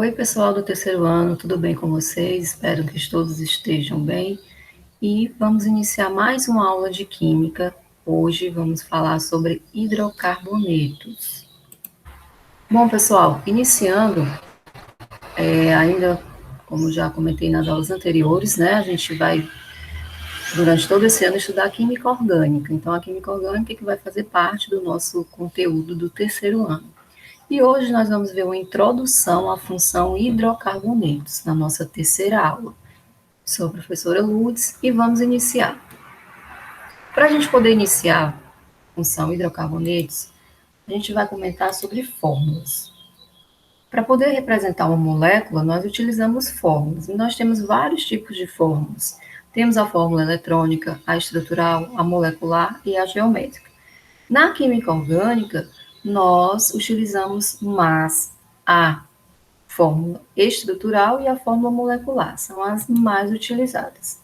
Oi, pessoal do terceiro ano, tudo bem com vocês? Espero que todos estejam bem. E vamos iniciar mais uma aula de química. Hoje vamos falar sobre hidrocarbonetos. Bom, pessoal, iniciando, ainda como já comentei nas aulas anteriores, né, a gente vai, durante todo esse ano, estudar química orgânica. Então, a química orgânica é que vai fazer parte do nosso conteúdo do terceiro ano. E hoje nós vamos ver uma introdução à função hidrocarbonetos, na nossa terceira aula. Sou a professora Lourdes e vamos iniciar. Para a gente poder iniciar a função hidrocarbonetos, a gente vai comentar sobre fórmulas. Para poder representar uma molécula, nós utilizamos fórmulas, e nós temos vários tipos de fórmulas. Temos a fórmula eletrônica, a estrutural, a molecular e a geométrica. Na química orgânica, nós utilizamos mais a fórmula estrutural e a fórmula molecular, são as mais utilizadas.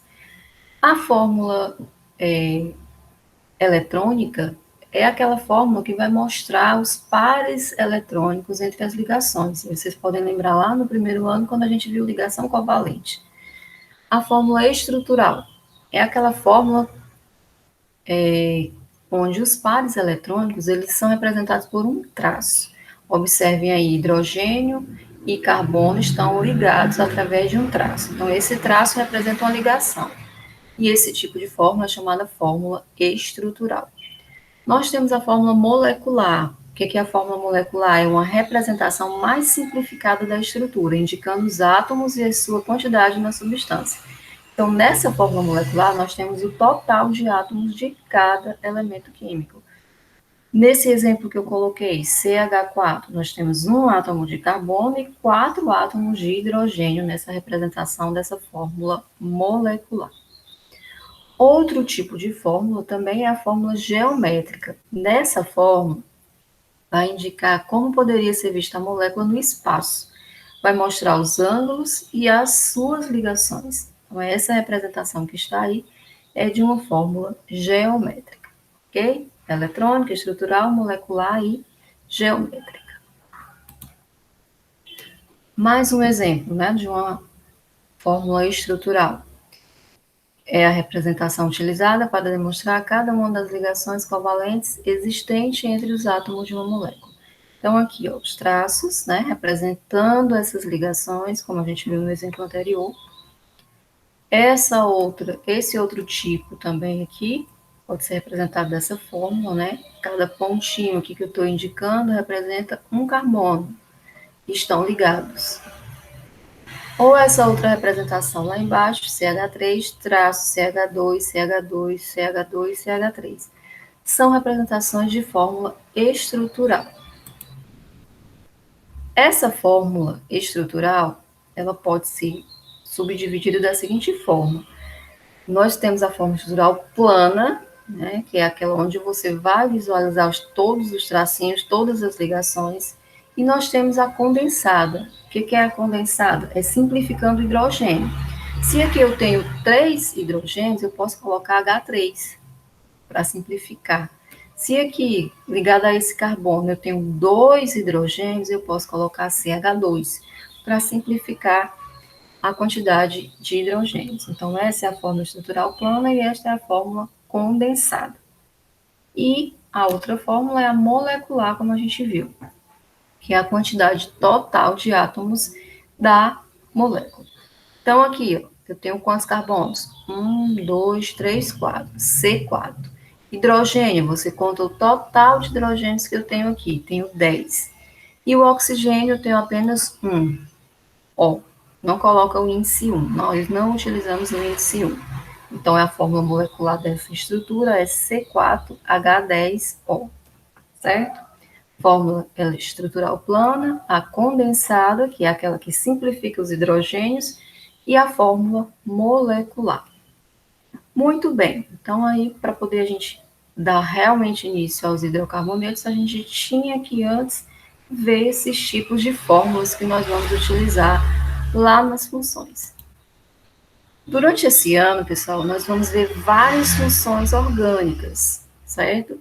A fórmula eletrônica é aquela fórmula que vai mostrar os pares eletrônicos entre as ligações. Vocês podem lembrar lá no primeiro ano, quando a gente viu ligação covalente. A fórmula estrutural é aquela fórmula onde os pares eletrônicos eles são representados por um traço. Observem aí, hidrogênio e carbono estão ligados através de um traço. Então, esse traço representa uma ligação. E esse tipo de fórmula é chamada fórmula estrutural. Nós temos a fórmula molecular. O que é a fórmula molecular? É uma representação mais simplificada da estrutura, indicando os átomos e a sua quantidade na substância. Então, nessa fórmula molecular, nós temos o total de átomos de cada elemento químico. Nesse exemplo que eu coloquei, CH4, nós temos um átomo de carbono e 4 átomos de hidrogênio nessa representação dessa fórmula molecular. Outro tipo de fórmula também é a fórmula geométrica. Nessa fórmula, vai indicar como poderia ser vista a molécula no espaço. Vai mostrar os ângulos e as suas ligações. Então, essa representação que está aí é de uma fórmula geométrica, ok? Eletrônica, estrutural, molecular e geométrica. Mais um exemplo, né, de uma fórmula estrutural. É a representação utilizada para demonstrar cada uma das ligações covalentes existentes entre os átomos de uma molécula. Então, aqui, ó, os traços, né, representando essas ligações, como a gente viu no exemplo anterior. Esse outro tipo também aqui, pode ser representado dessa forma, né? Cada pontinho aqui que eu estou indicando representa um carbono. Estão ligados. Ou essa outra representação lá embaixo, CH3, traço CH2, CH2, CH2, CH3. São representações de fórmula estrutural. Essa fórmula estrutural, ela pode ser subdividida da seguinte forma. Nós temos a fórmula estrutural plana, né, que é aquela onde você vai visualizar todos os tracinhos, todas as ligações. E nós temos a condensada. O que é a condensada? É simplificando o hidrogênio. Se aqui eu tenho 3 hidrogênios, eu posso colocar H3 para simplificar. Se aqui, ligado a esse carbono, eu tenho 2 hidrogênios, eu posso colocar CH2 para simplificar a quantidade de hidrogênios. Então, essa é a fórmula estrutural plana e esta é a fórmula condensada. E a outra fórmula é a molecular, como a gente viu, que é a quantidade total de átomos da molécula. Então, aqui, ó, eu tenho quantos carbonos? 1, 2, 3, 4. C4. Hidrogênio, você conta o total de hidrogênios que eu tenho aqui. Tenho 10. E o oxigênio, eu tenho apenas 1. Ó, não coloca o índice 1. Nós não utilizamos o índice 1. Então, a fórmula molecular dessa estrutura é C4H10O. Certo? Fórmula estrutural plana, a condensada, que é aquela que simplifica os hidrogênios, e a fórmula molecular. Muito bem, então aí para poder a gente dar realmente início aos hidrocarbonetos, a gente tinha que antes ver esses tipos de fórmulas que nós vamos utilizar lá nas funções. Durante esse ano, pessoal, nós vamos ver várias funções orgânicas, certo?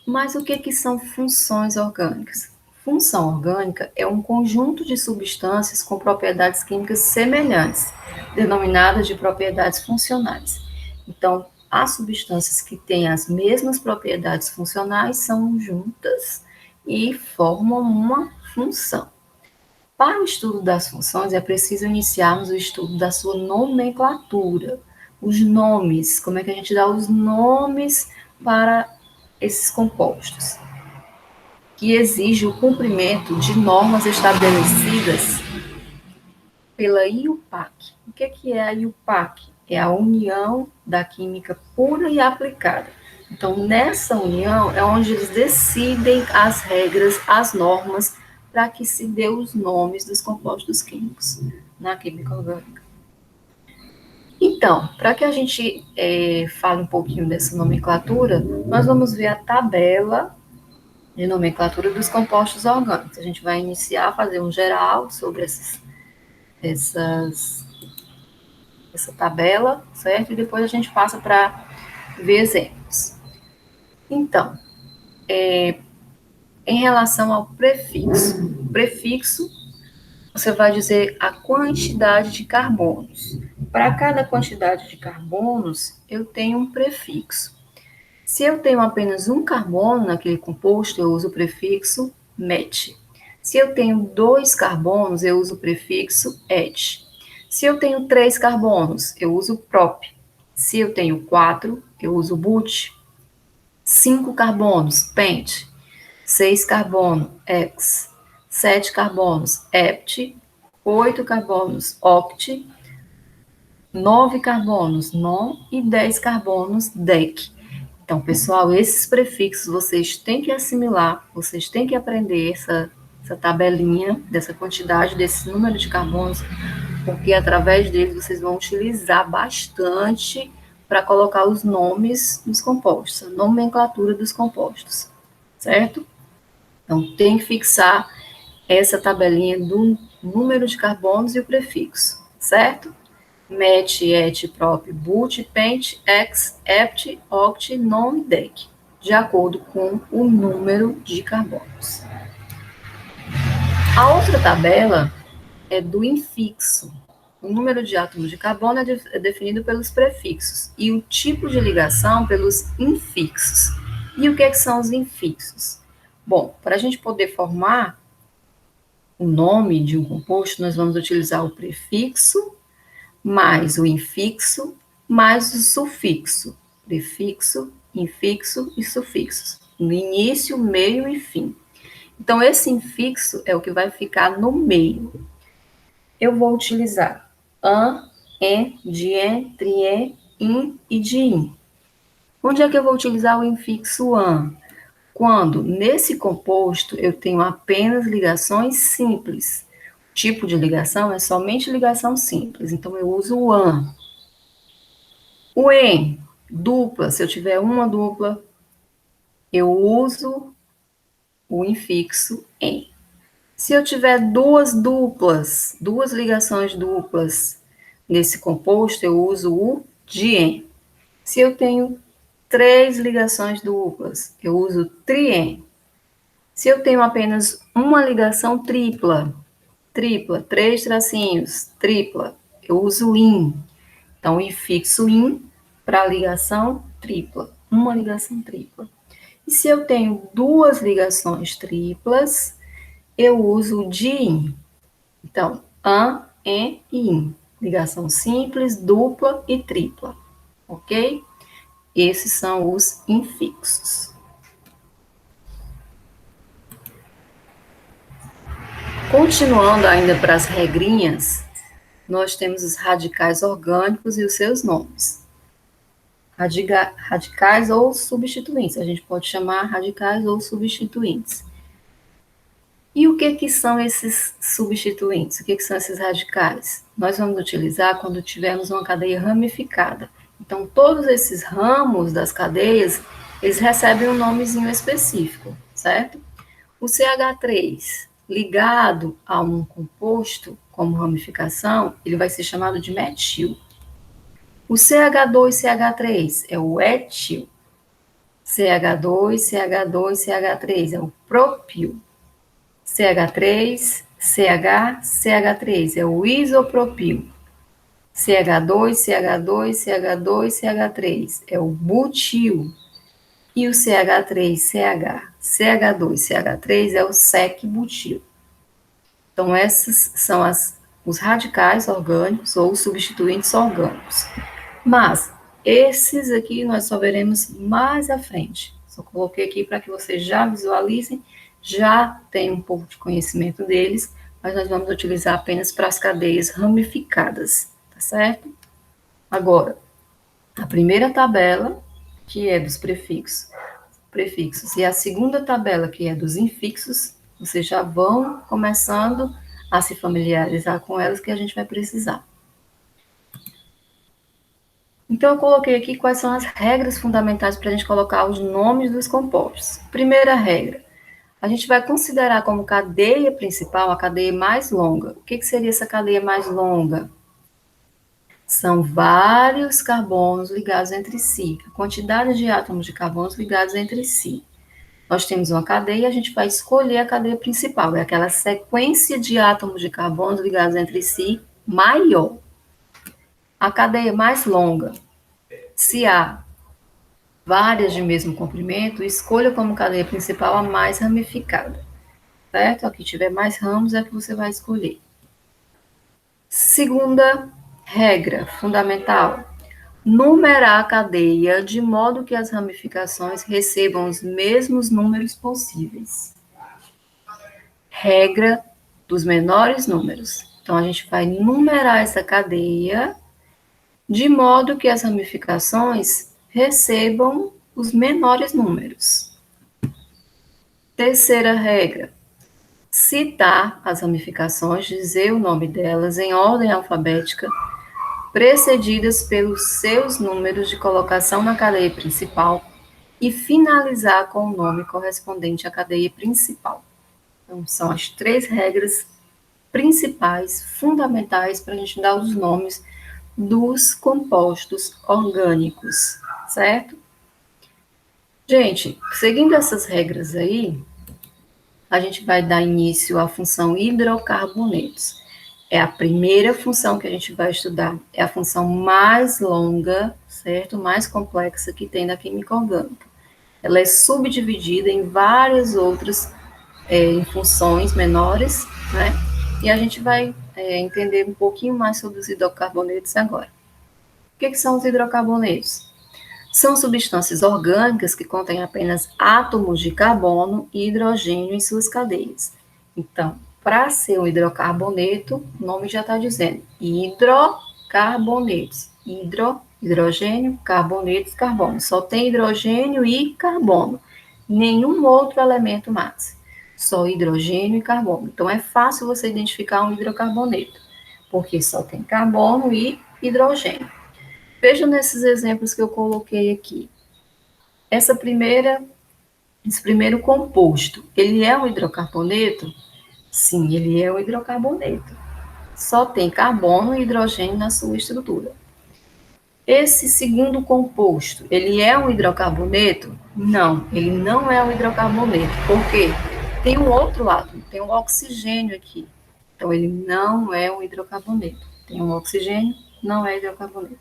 Mas o que são funções orgânicas? Função orgânica é um conjunto de substâncias com propriedades químicas semelhantes, denominadas de propriedades funcionais. Então, as substâncias que têm as mesmas propriedades funcionais são juntas e formam uma função. Para o estudo das funções, é preciso iniciarmos o estudo da sua nomenclatura. Os nomes, como é que a gente dá os nomes para esses compostos, que exige o cumprimento de normas estabelecidas pela IUPAC. O que é a IUPAC? É a União da Química Pura e Aplicada. Então, nessa união é onde eles decidem as regras, as normas, para que se dê os nomes dos compostos químicos na química orgânica. Então, para que a gente fale um pouquinho dessa nomenclatura, nós vamos ver a tabela de nomenclatura dos compostos orgânicos. A gente vai iniciar a fazer um geral sobre essa tabela, certo? E depois a gente passa para ver exemplos. Então, em relação ao prefixo, você vai dizer a quantidade de carbonos. Para cada quantidade de carbonos, eu tenho um prefixo. Se eu tenho apenas um carbono naquele composto, eu uso o prefixo met. Se eu tenho 2 carbonos, eu uso o prefixo et. Se eu tenho 3 carbonos, eu uso prop. Se eu tenho 4, eu uso but. 5 carbonos, pent. 6 carbonos, ex. 7 carbonos, hept. 8 carbonos, oct. 9 carbonos, non. E 10 carbonos, dec. Então, pessoal, esses prefixos vocês têm que assimilar, vocês têm que aprender essa tabelinha, dessa quantidade, desse número de carbonos, porque através deles vocês vão utilizar bastante para colocar os nomes dos compostos, a nomenclatura dos compostos, certo? Então, tem que fixar essa tabelinha do número de carbonos e o prefixo, certo? Met, et, prop, but, pent, ex, hept, oct, non e dec, de acordo com o número de carbonos. A outra tabela é do infixo. O número de átomos de carbono é definido pelos prefixos e o tipo de ligação pelos infixos. E o que são os infixos? Bom, para a gente poder formar o nome de um composto, nós vamos utilizar o prefixo mais o infixo, mais o sufixo, prefixo, infixo e sufixos, no início, meio e fim. Então, esse infixo é o que vai ficar no meio. Eu vou utilizar an, en, dien, trien, in e din. Onde é que eu vou utilizar o infixo an? Quando, nesse composto, eu tenho apenas ligações simples. O tipo de ligação é somente ligação simples, então eu uso o an. O en, dupla, se eu tiver uma dupla, eu uso o infixo em. Se eu tiver duas duplas, duas ligações duplas nesse composto, eu uso o dien. Se eu tenho 3 ligações duplas, eu uso trien. Se eu tenho apenas uma ligação tripla, 3 tracinhos, tripla, eu uso in. Então, o infixo in para ligação tripla, uma ligação tripla. E se eu tenho 2 ligações triplas, eu uso o din. Então, an, en e in. Ligação simples, dupla e tripla. Ok? Esses são os infixos. Continuando ainda para as regrinhas, nós temos os radicais orgânicos e os seus nomes. Radicais ou substituintes, a gente pode chamar radicais ou substituintes. E o que são esses substituintes? O que são esses radicais? Nós vamos utilizar quando tivermos uma cadeia ramificada. Então, todos esses ramos das cadeias, eles recebem um nomezinho específico, certo? O CH3, ligado a um composto como ramificação, ele vai ser chamado de metil. O CH2CH3 é o etil. CH2, CH2, CH3 é o propil. CH3, CH, CH3, é o isopropil. CH2, CH2, CH2, CH3, é o butil. E o CH3, CH, CH2, CH3 é o sec-butil. Então, esses são os radicais orgânicos ou substituintes orgânicos. Mas esses aqui nós só veremos mais à frente. Só coloquei aqui para que vocês já visualizem, já tenham um pouco de conhecimento deles, mas nós vamos utilizar apenas para as cadeias ramificadas, tá certo? Agora, a primeira tabela, que é dos prefixos, e a segunda tabela, que é dos infixos, vocês já vão começando a se familiarizar com elas, que a gente vai precisar. Então, eu coloquei aqui quais são as regras fundamentais para a gente colocar os nomes dos compostos. Primeira regra, a gente vai considerar como cadeia principal a cadeia mais longa. O que seria essa cadeia mais longa? São vários carbonos ligados entre si, a quantidade de átomos de carbonos ligados entre si. Nós temos uma cadeia e a gente vai escolher a cadeia principal, é aquela sequência de átomos de carbonos ligados entre si maior. A cadeia mais longa, se há várias de mesmo comprimento, escolha como cadeia principal a mais ramificada, certo? A que tiver mais ramos é a que você vai escolher. Segunda regra fundamental, numerar a cadeia de modo que as ramificações recebam os mesmos números possíveis. Regra dos menores números. Então, a gente vai numerar essa cadeia de modo que as ramificações recebam os menores números. Terceira regra, citar as ramificações, dizer o nome delas em ordem alfabética, precedidas pelos seus números de colocação na cadeia principal e finalizar com o nome correspondente à cadeia principal. Então, são as 3 regras principais, fundamentais, para a gente dar os nomes dos compostos orgânicos, certo? Gente, seguindo essas regras aí, a gente vai dar início à função hidrocarbonetos. É a primeira função que a gente vai estudar, é a função mais longa, certo? Mais complexa que tem na química orgânica. Ela é subdividida em várias outras em funções menores, né? E a gente vai entender um pouquinho mais sobre os hidrocarbonetos agora. O que são os hidrocarbonetos? São substâncias orgânicas que contêm apenas átomos de carbono e hidrogênio em suas cadeias. Então, para ser um hidrocarboneto, o nome já está dizendo hidrocarbonetos. Hidrogênio, carbonetos, carbono. Só tem hidrogênio e carbono. Nenhum outro elemento mais. Só hidrogênio e carbono. Então, é fácil você identificar um hidrocarboneto, porque só tem carbono e hidrogênio. Veja nesses exemplos que eu coloquei aqui. Esse primeiro composto, ele é um hidrocarboneto? Sim, ele é um hidrocarboneto. Só tem carbono e hidrogênio na sua estrutura. Esse segundo composto, ele é um hidrocarboneto? Não, ele não é um hidrocarboneto. Por quê? Tem um outro átomo, tem um oxigênio aqui. Então, ele não é um hidrocarboneto. Tem um oxigênio, não é hidrocarboneto.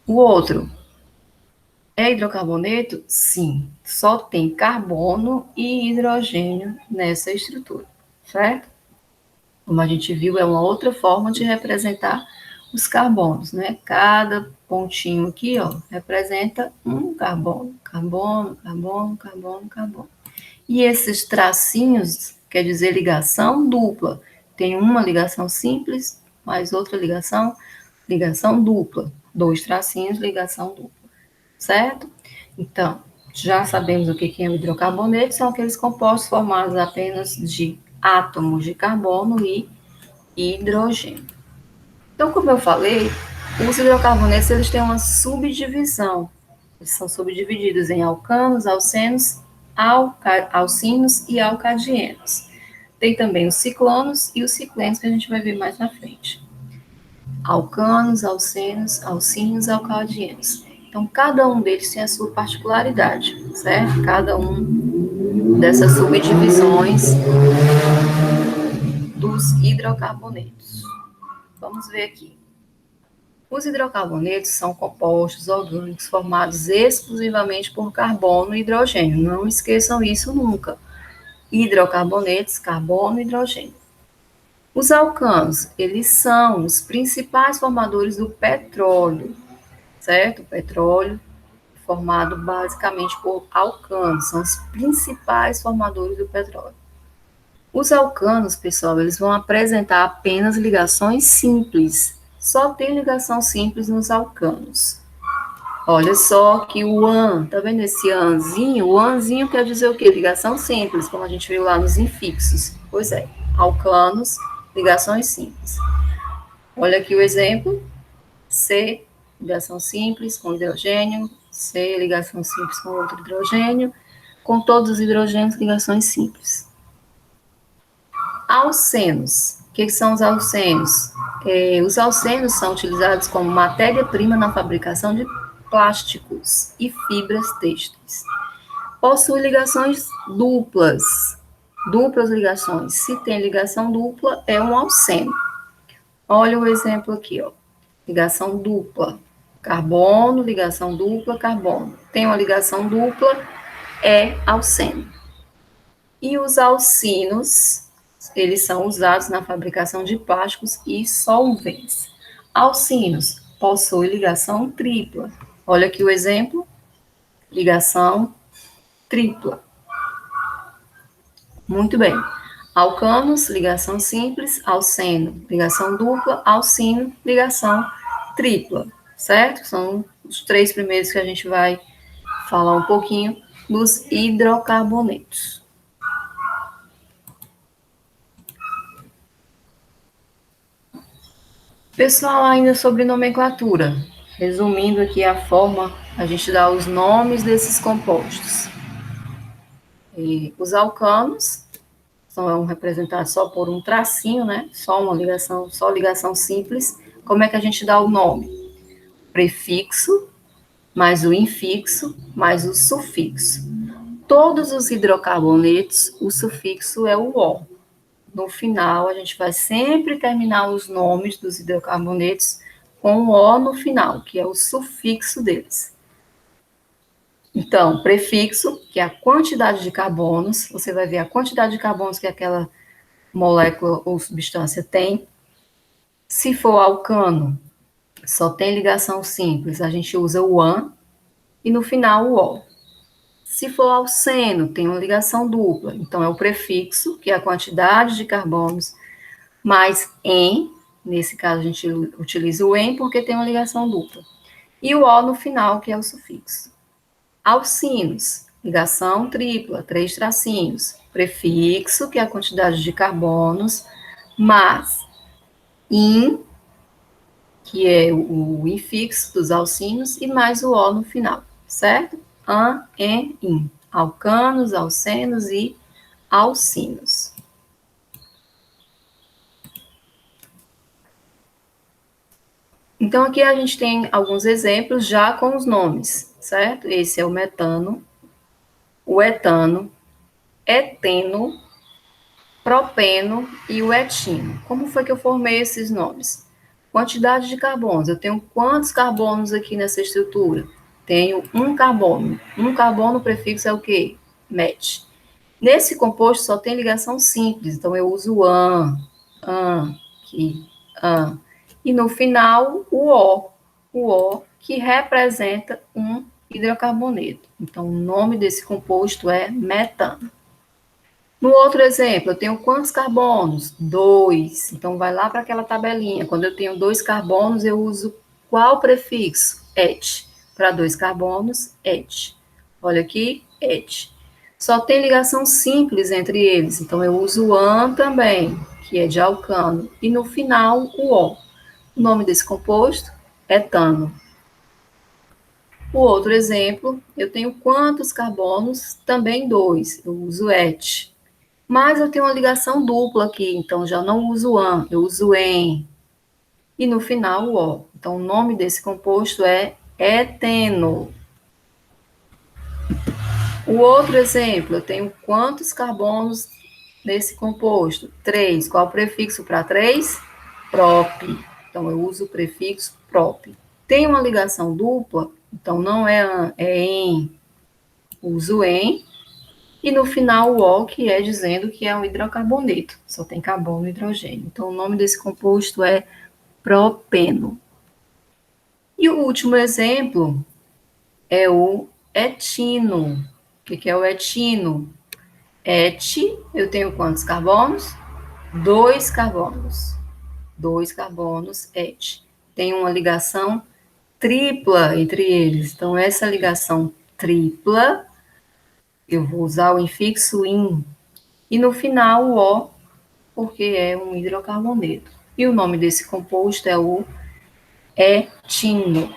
O outro é hidrocarboneto? Sim, só tem carbono e hidrogênio nessa estrutura, certo? Como a gente viu, é uma outra forma de representar os carbonos, né? Cada pontinho aqui, ó, representa um carbono. Carbono, carbono, carbono, carbono. E esses tracinhos quer dizer ligação dupla. Tem uma ligação simples, mais outra ligação dupla. 2 tracinhos, ligação dupla. Certo? Então, já sabemos o que é o hidrocarboneto, são aqueles compostos formados apenas de átomos de carbono e hidrogênio. Então, como eu falei, os hidrocarbonetos eles têm uma subdivisão. Eles são subdivididos em alcanos, alcinos e alcadienos. Tem também os ciclonos e os ciclenos, que a gente vai ver mais na frente. Alcanos, alcinos, alcadienos. Então, cada um deles tem a sua particularidade, certo? Cada um dessas subdivisões dos hidrocarbonetos. Vamos ver aqui. Os hidrocarbonetos são compostos orgânicos formados exclusivamente por carbono e hidrogênio. Não esqueçam isso nunca. Hidrocarbonetos, carbono e hidrogênio. Os alcanos, eles são os principais formadores do petróleo, certo? O petróleo formado basicamente por alcanos, são os principais formadores do petróleo. Os alcanos, pessoal, eles vão apresentar apenas ligações simples. Só tem ligação simples nos alcanos. Olha só que o AN, tá vendo esse ANzinho? O ANzinho quer dizer o quê? Ligação simples, como a gente viu lá nos infixos. Pois é, alcanos, ligações simples. Olha aqui o exemplo. C, ligação simples com hidrogênio. C, ligação simples com outro hidrogênio. Com todos os hidrogênios, ligações simples. Alcenos. O que são os alcenos? Os alcenos são utilizados como matéria-prima na fabricação de plásticos e fibras têxteis. Possui ligações duplas. Duplas ligações. Se tem ligação dupla, é um alceno. Olha o exemplo aqui, ó. Ligação dupla. Carbono, ligação dupla, carbono. Tem uma ligação dupla, é alceno. E os alcinos, eles são usados na fabricação de plásticos e solventes. Alcinos possuem ligação tripla. Olha aqui o exemplo, ligação tripla. Muito bem. Alcanos, ligação simples, alceno, ligação dupla, alcino, ligação tripla, certo? São os três primeiros que a gente vai falar um pouquinho dos hidrocarbonetos. Pessoal, ainda sobre nomenclatura. Resumindo aqui a forma, a gente dá os nomes desses compostos. Os alcanos são representados só por um tracinho, né? Só uma ligação, só ligação simples. Como é que a gente dá o nome? Prefixo, mais o infixo, mais o sufixo. Todos os hidrocarbonetos, o sufixo é o O. No final, a gente vai sempre terminar os nomes dos hidrocarbonetos com o O no final, que é o sufixo deles. Então, prefixo, que é a quantidade de carbonos, você vai ver a quantidade de carbonos que aquela molécula ou substância tem. Se for alcano, só tem ligação simples, a gente usa o AN e no final o O. Se for alceno, tem uma ligação dupla, então é o prefixo, que é a quantidade de carbonos, mais em, nesse caso a gente utiliza o em porque tem uma ligação dupla, e o O no final, que é o sufixo. Alcinos, ligação tripla, 3 tracinhos, prefixo, que é a quantidade de carbonos, mais in, que é o infixo dos alcinos, e mais o O no final, certo? An, en, in. Alcanos, alcenos e alcinos. Então, aqui a gente tem alguns exemplos já com os nomes, certo? Esse é o metano, o etano, eteno, propeno e o etino. Como foi que eu formei esses nomes? Quantidade de carbonos. Eu tenho quantos carbonos aqui nessa estrutura? Tenho um carbono. Um carbono, o prefixo é o quê? Met. Nesse composto só tem ligação simples, então eu uso an, aqui, an. E no final, o O que representa um hidrocarboneto. Então, o nome desse composto é metano. No outro exemplo, eu tenho quantos carbonos? 2. Então, vai lá para aquela tabelinha. Quando eu tenho 2 carbonos, eu uso qual prefixo? Et. Para 2 carbonos, et. Olha aqui, et. Só tem ligação simples entre eles, então eu uso o an também, que é de alcano. E no final, o O. O nome desse composto? Etano. O outro exemplo, eu tenho quantos carbonos? Também 2. Eu uso et. Mas eu tenho uma ligação dupla aqui, então já não uso an, eu uso en. E no final, o O. Então, o nome desse composto é eteno. O outro exemplo, eu tenho quantos carbonos nesse composto? 3. Qual o prefixo para 3? Prop. Então, eu uso o prefixo prop. Tem uma ligação dupla, então não é em, uso em, e no final o O, que é dizendo que é um hidrocarboneto, só tem carbono e hidrogênio. Então, o nome desse composto é propeno. E o último exemplo é o etino. O que é o etino? Et, eu tenho quantos carbonos? 2 carbonos. 2 carbonos, et. Tem uma ligação tripla entre eles. Então, essa ligação tripla, eu vou usar o infixo in. E no final, o O, porque é um hidrocarboneto. E o nome desse composto é o etino,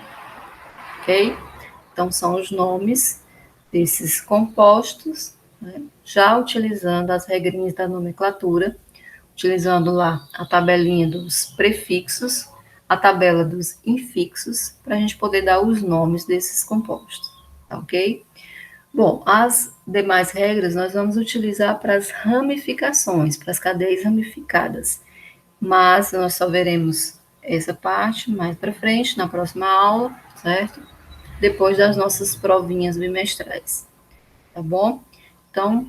ok? Então, são os nomes desses compostos, né? Já utilizando as regrinhas da nomenclatura, utilizando lá a tabelinha dos prefixos, a tabela dos infixos, para a gente poder dar os nomes desses compostos, tá ok? Bom, as demais regras nós vamos utilizar para as ramificações, para as cadeias ramificadas, mas nós só veremos essa parte mais para frente, na próxima aula, certo? Depois das nossas provinhas bimestrais, tá bom? Então,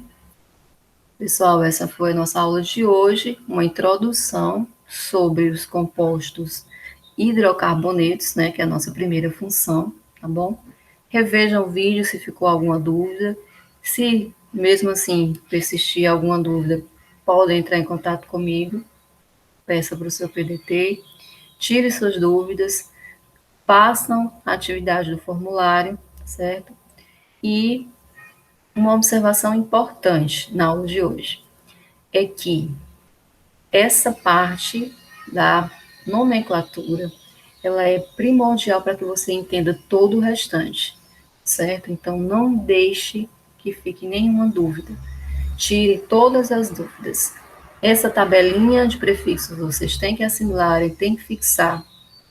pessoal, essa foi a nossa aula de hoje, uma introdução sobre os compostos hidrocarbonetos, né, que é a nossa primeira função, tá bom? Revejam o vídeo se ficou alguma dúvida. Se mesmo assim persistir alguma dúvida, podem entrar em contato comigo, peça para o seu PDT, tire suas dúvidas, façam a atividade do formulário, certo? E uma observação importante na aula de hoje é que essa parte da nomenclatura, ela é primordial para que você entenda todo o restante, certo? Então, não deixe que fique nenhuma dúvida. Tire todas as dúvidas. Essa tabelinha de prefixos vocês têm que assimilar e têm que fixar.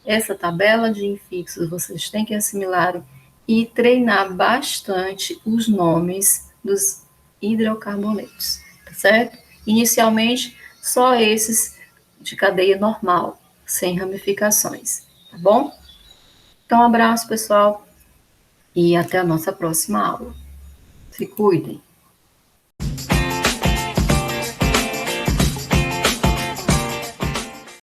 Essa tabela de infixos vocês têm que assimilar e treinar bastante os nomes dos hidrocarbonetos, tá certo? Inicialmente, só esses de cadeia normal, sem ramificações, tá bom? Então, um abraço, pessoal, e até a nossa próxima aula. Se cuidem.